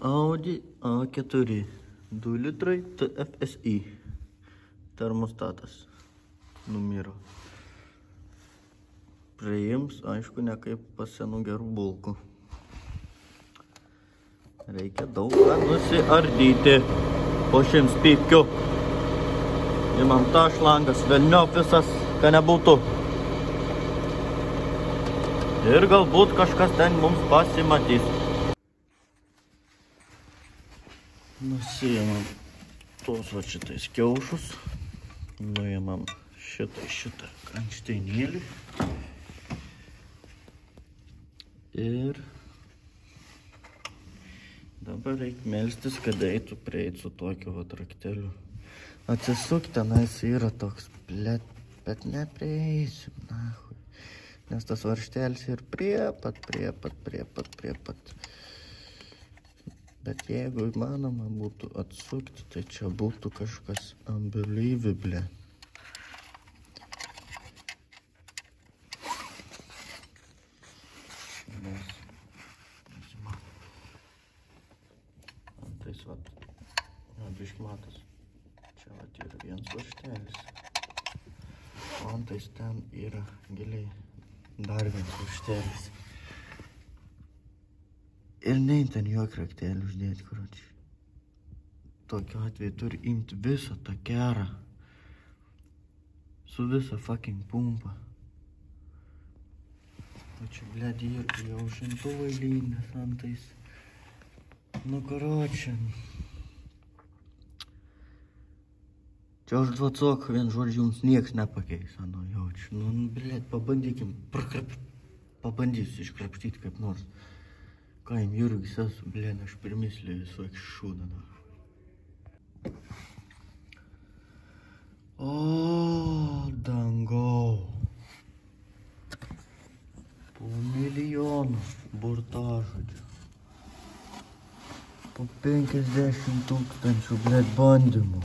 Audi A4, 2 litrai TFSI, termostatas numiro. Priims, aišku, ne kaip pas senų gerų bulkų. Reikia daug ką nusiardyti po 100 pypkių. Imam tą šlangas, velniop visas, ką nebūtų. Ir galbūt kažkas ten mums pasimatys. Nusiimam tos va šitais kiaušus. Nuimam šitą kranšteinėlį. Ir dabar reikia melstis, kad eitų prieit su tokiu va rakteliu. Atsisuk, tenais yra toks, bet neprieisim, nahui. Nes tas varžtelis ir prie pat. Bet jeigu įmanoma būtų atsukti, tai čia būtų kažkas unbelievable. Antais vat, biškmatas. Čia vat yra vienas varžtelis. O antais ten yra giliai dar vienas varžtelis. Ir nein ten jokį raktelį uždėti, karočiui. Tokiu atveju turi imti visą tą kerą. Su visą fucking pumpa. O čia, blėdi, irgi jau šimtuvai lynės antais. Nu, karočiui. Čia aš dvacok, vien žodžiu, jums nieks nepakeis, ano jaučiu. Nu, blėdi, pabandykim, pabandysiu iškrapštyti kaip nors. Ką jam Jurgis esu, blėn, aš pirmislį visokių šūdą. O, dangau. Po milijonų burtažodžių. Po 50 000, blėt, bandymų.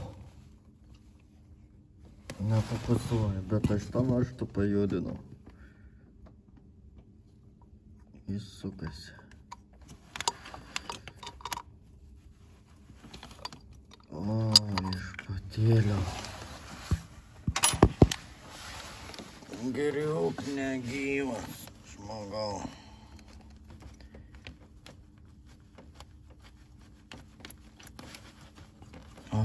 Nepapasuoja, bet aš tą vaštą pajudinau. Jis sukasi. O, išpatėlio. Geriau negyvas, žmogau. O,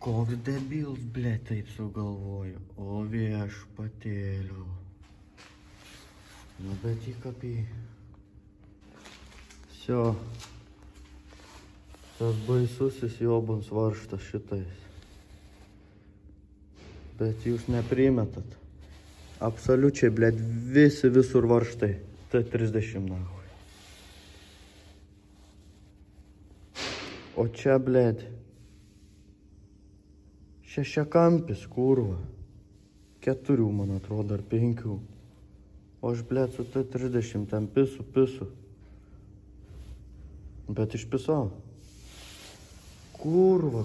koks debils, blė, taip sugalvoju. O, viešpatėlio. Nu, bet įkapį. Sio. Tas baisusis jobams varžtas šitais. Bet jūs neprimetat. Absoliučiai, blėt, visi visur varžtai. T30 nahui. O čia, blėt, šešiakampis, kurva. 4, man atrodo, ar 5. O aš, blėt, su T30 ten pisu. Bet išpisau. Kurva.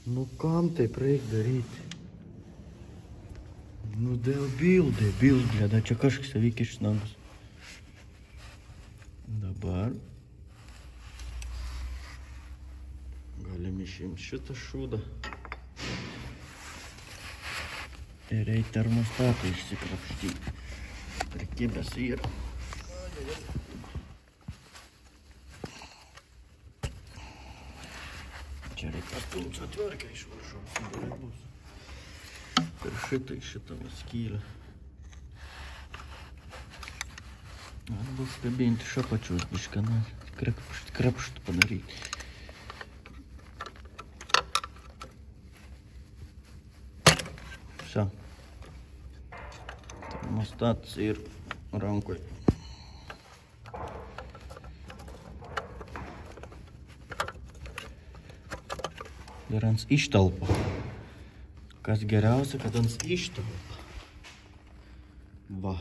Nu kam taip reik daryti? Nu debil, blėda, čia kažkas įvykia iš nagus. Dabar galim išimti šitą šūdą. Ir reikia termostatą išsikrapštyti. Prikibęs yra. Čia reikia pastumti atvarkę iš viršaus. Per šitą skylę. Arba skabinti iš apačios bišką, krapšt padaryti. Все. Termostatas ir rankoj. Ir ant ištelpa. Kas geriausia, kad ant ištelpa. Va.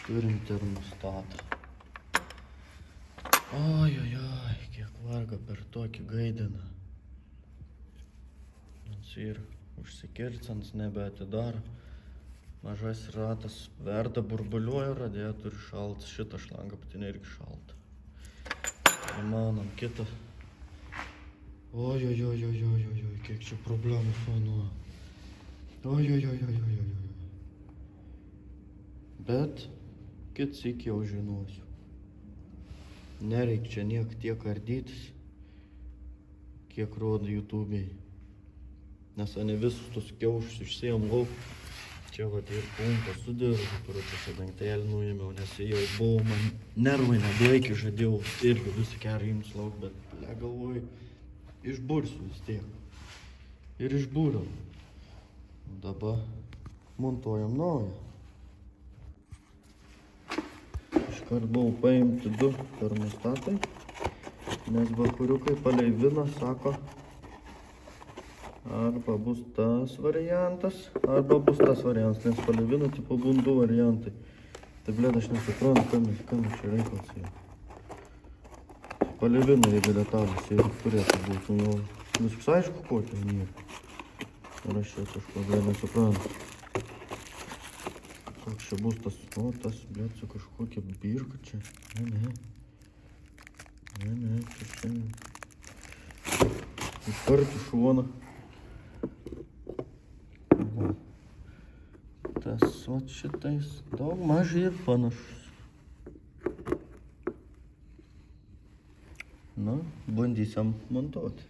Turim termostatą. Oi, kiek varga per tokį gaidiną. Nors ir užsikircants nebeatidaro. Mažas ratas verda, burbuliuoja, radiatorius šaltas, šitą šlangą patinė irgi šalta. Įmanom kitą. Oi, kiek čia problemų fanu. Oi. Bet kits iki jau žinosiu. Nereik čia niek tiek ardytis, kiek rodo YouTube'ai. Nes ane visus tos kiaušus išsėjom lauk. Čia vat ir punktą sudirbu, turiu čia dangtelį nuėmiau, nes jau buvo man nervai neblaikį, žadėjau irgi visą kerą jums lauk, bet galvoju, išbursiu vis tiek. Ir išbūriau. Dabar montuojam naują. Iškart buvau paimti 2 termostatai, nes bakuriukai palei viną sako, arba bus tas variantas, arba bus tas variantas, nes palei viną tipo būn 2 variantai. Tai blėd, aš nesuprantu, kam čia reikalas yra. Palei viną, jeigu detalės ir turėtų būti, nu jau viskas aišku, ko čia nėra. Ir aš čia kažko blėd nesuprantu. Koks čia bus tas, o tas blėd su kažkokia birka čia. Ne, čia čia. Iškart iš šoną. Tas vat šitais daug mažai ir panašus. Nu, bandysim montuoti.